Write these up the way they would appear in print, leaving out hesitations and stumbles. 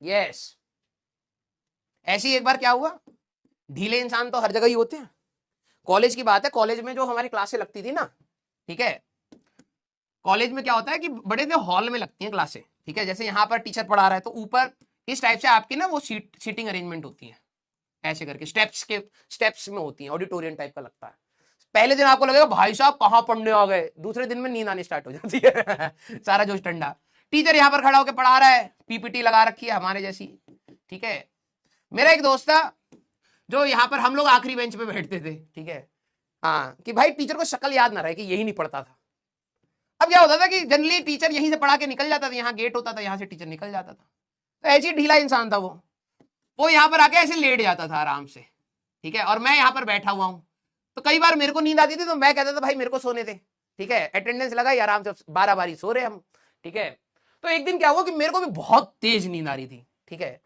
Yes. ऐसे ही एक बार क्या हुआ, ढीले इंसान तो हर जगह ही होते हैं। कॉलेज की बात है, कॉलेज में जो हमारी क्लासें लगती थी ना, ठीक है, कॉलेज में क्या होता है कि बड़े से हॉल में लगती हैं क्लासें, ठीक है। जैसे यहाँ पर टीचर पढ़ा रहा है तो ऊपर इस टाइप से आपकी ना वो सीटिंग अरेंजमेंट होती है, ऐसे करके स्टेप्स में होती है, ऑडिटोरियम टाइप का लगता है। पहले दिन आपको लगेगा भाई साहब कहाँ पढ़ने आ गए, दूसरे दिन में नींद आनी स्टार्ट हो जाती है सारा जोश ठंडा। टीचर यहाँ पर खड़ा होकर पढ़ा रहा है, पीपीटी लगा रखी है हमारे जैसी, ठीक है। मेरा एक दोस्त था जो यहाँ पर, हम लोग आखिरी बेंच पे बैठते थे, ठीक है। हाँ, कि भाई टीचर को शक्ल याद ना रहे कि यही नहीं पढ़ता था। अब क्या होता था कि जनरली टीचर यहीं से पढ़ा के निकल जाता था, यहाँ गेट होता था, यहाँ से टीचर निकल जाता था। तो ऐसे ही ढीला इंसान था वो यहाँ पर आके ऐसे लेट जाता था आराम से, ठीक है। और मैं यहाँ पर बैठा हुआ हूँ, तो कई बार मेरे को नींद आती थी तो मैं कहता था भाई मेरे को सोने दे, ठीक है। अटेंडेंस लगाई, आराम से 12 बारी सो रहे हम, ठीक है। तो एक दिन क्या हुआ कि मेरे को भी बहुत तेज नींद आ रही थी, ठीक है।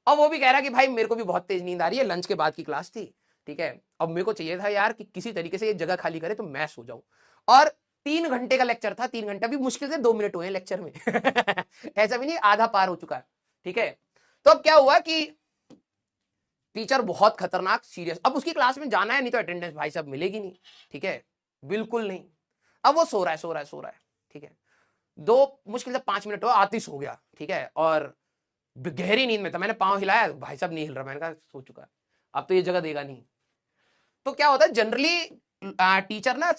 और वो भी कह रहा कि भाई मेरे को भी बहुत तेज नींद आ रही है, लंच के बाद की क्लास थी, ठीक है। अब मेरे को चाहिए था यार कि किसी तरीके से ये जगह खाली करे तो मैं सो जाऊं। और 3 घंटे का लेक्चर था, 3 घंटा भी मुश्किल से 2 मिनट हुए लेक्चर में ऐसा भी नहीं, आधा पार हो चुका है, ठीक है। तो अब क्या हुआ कि टीचर बहुत खतरनाक सीरियस, अब उसकी क्लास में जाना है, नहीं तो अटेंडेंस भाई साहब मिलेगी नहीं, ठीक है, बिल्कुल नहीं। अब वो सो रहा है, ठीक है। दो मुश्किल से 5 मिनट हुआ, आतिश हो गया, ठीक है। और गहरी नींद में था, मैंने पांव हिलाया, भाई साहब नहीं हिल रहा, मैंने कहा सो चुका है, अब तो ये जगह देगा नहीं। तो क्या होता है जनरली टीचर ना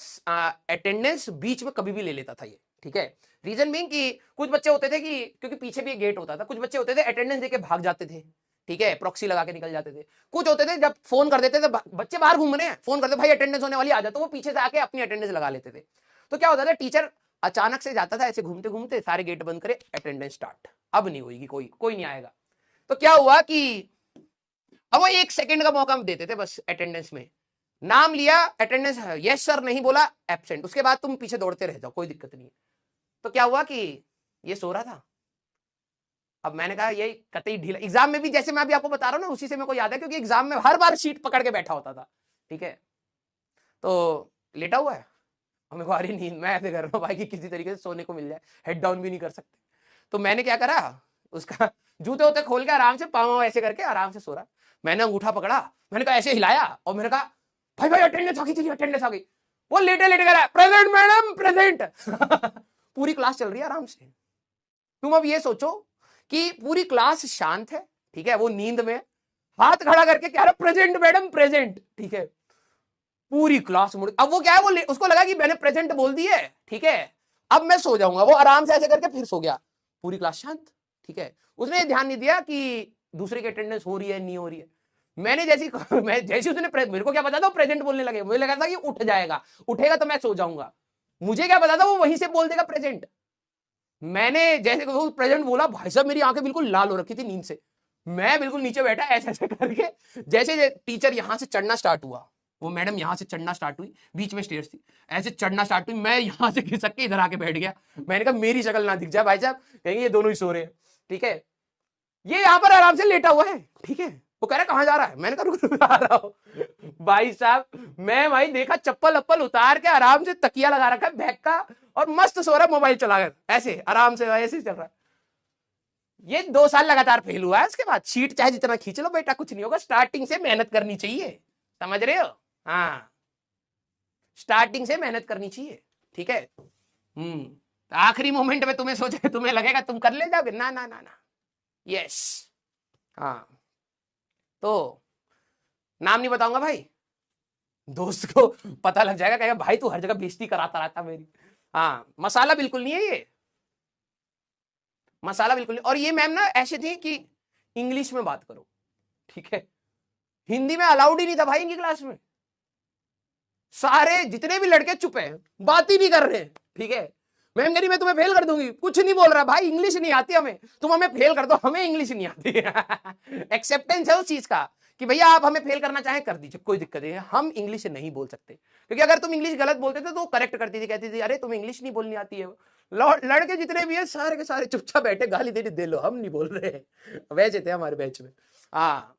अटेंडेंस बीच में कभी भी ले लेता था ये, ठीक है। रीजन बीइंग कि कुछ बच्चे होते थे कि क्योंकि पीछे भी एक गेट होता था, कुछ बच्चे होते थे अटेंडेंस देके भाग जाते थे, ठीक है, प्रॉक्सी लगा के निकल जाते थे। कुछ होते थे जब फोन कर देते थे, बच्चे बाहर घूम रहे हैं, फोन करते भाई अटेंडेंस होने वाली आ जाए, तो वो पीछे से आके अपनी अटेंडेंस लगा लेते थे। तो क्या होता था टीचर अचानक से जाता था, ऐसे घूमते घूमते सारे गेट बंद करे, अटेंडेंस स्टार्ट, अब नहीं होगी, कोई नहीं आएगा। तो क्या हुआ कि अब वो 1 सेकंड का मौका देते थे बस अटेंडेंस में, नाम लिया अटेंडेंस यस सर, नहीं बोला एब्सेंट, उसके बाद तुम पीछे दौड़ते रह जाओ, कोई दिक्कत नहीं है। तो क्या हुआ कि ये सो रहा था। अब मैंने कहा ये कतई ढीला, एग्जाम में भी जैसे मैं अभी आपको बता रहा हूं ना, उसी से मेरे को याद है, क्योंकि एग्जाम में हर बार शीट पकड़ के बैठा होता था, ठीक है। तो लेटा हुआ है और मेरे को आ रही नींद, मैं ऐसे कर रहा हूँ भाई कि किसी तरीके से सोने को मिल जाए, हेड डाउन भी नहीं कर सकते। तो मैंने क्या करा, उसका जूते उते खोल के आराम से पाँव ऐसे करके आराम से सो रहा। मैंने अंगूठा पकड़ा, मैंने कहा ऐसे हिलाया, और मैंने कहा भाई भाई अटेंडेंस आ गई, चलिए अटेंडेंस आ गई। वो लेटे लेटे कह रहा है प्रेजेंट मैडम प्रेजेंट पूरी क्लास चल रही है आराम से। तुम अब ये सोचो कि पूरी क्लास शांत है, ठीक है, वो नींद में हाथ खड़ा करके कह रहा प्रेजेंट मैडम प्रेजेंट, ठीक है। पूरी क्लास मुड़, अब वो क्या है, वो उसको लगा कि मैंने प्रेजेंट बोल दी है, ठीक है, अब मैं सो जाऊंगा। वो आराम से ऐसे करके फिर सो गया, पूरी क्लास शांत, ठीक है। उसने ध्यान नहीं दिया कि दूसरे की अटेंडेंस हो रही है नहीं हो रही है। मैंने जैसी उसने मेरे को क्या पता था वो प्रेजेंट बोलने लगे, मुझे लगा था कि उठ जाएगा, उठेगा तो मैं सो जाऊंगा। मुझे क्या पता था वो वहीं से बोल देगा प्रेजेंट। मैंने जैसे वो प्रेजेंट बोला, भाई साहब मेरी आंखें बिल्कुल लाल हो रखी थी नींद से। मैं बिल्कुल नीचे बैठा ऐसे ऐसे करके, जैसे टीचर यहां से चढ़ना स्टार्ट हुआ, वो मैडम यहां से चढ़ना स्टार्ट हुई, बीच में स्टेयर्स थी, ऐसे चढ़ना स्टार्ट हुई, मैं यहां से खिसक के इधर आके बैठ गया। मैंने कहा मेरी शक्ल ना दिख जाए भाई साहब, कहेंगे ये दोनों ही सो रहे हैं, ठीक है। ये यहां पर आराम से लेटा हुआ है, ठीक है। वो कह रहा है कहां जा रहा है, मैंने कहा रुक आ रहा हूं भाई साहब। मैं भाई देखा चप्पल अप्पल उतार के आराम से तकिया लगा रखा है बैग का, और मस्त सो रहा है मोबाइल चलाकर, ऐसे आराम से ऐसे ही चल रहा है। ये 2 साल लगातार फेल हुआ है, उसके बाद शीट चाहे जितना खींच लो बेटा कुछ नहीं होगा, स्टार्टिंग से मेहनत करनी चाहिए, समझ रहे हो। हाँ, स्टार्टिंग से मेहनत करनी चाहिए, ठीक है। तो आखिरी मोमेंट में तुम्हें सोचे, तुम्हें लगेगा तुम कर ले जाओगे, ना ना ना ना। यस। हाँ, तो नाम नहीं बताऊंगा भाई, दोस्त को पता लग जाएगा, कहेगा भाई तू हर जगह बेइज्जती कराता रहता मेरी। हाँ, मसाला बिल्कुल नहीं है ये, मसाला बिल्कुल नहीं। और ये मैम ना ऐसे थी कि इंग्लिश में बात करो, ठीक है, हिंदी में अलाउड ही नहीं था भाई इनकी क्लास में। सारे जितने भी लड़के चुप है, बात ही नहीं कर रहे, ठीक है। मैम कह रही मैं तुम्हें फेल कर दूंगी, कुछ नहीं बोल रहा भाई, इंग्लिश नहीं आती हमें, तुम हमें फेल कर दो, हमें इंग्लिश नहीं आती एक्सेप्टेंस है उस चीज का कि भैया आप हमें फेल करना चाहें कर दीजिए, कोई दिक्कत नहीं है, हम इंग्लिश नहीं बोल सकते। क्योंकि अगर तुम इंग्लिश गलत बोलते थे तो करेक्ट करती थी, कहती थी अरे तुम इंग्लिश नहीं बोलनी आती है। लड़के जितने भी है सारे के सारे चुपचाप बैठे, गाली दे लो, हम नहीं बोल रहे, वैसे थे हमारे बैच में। हाँ,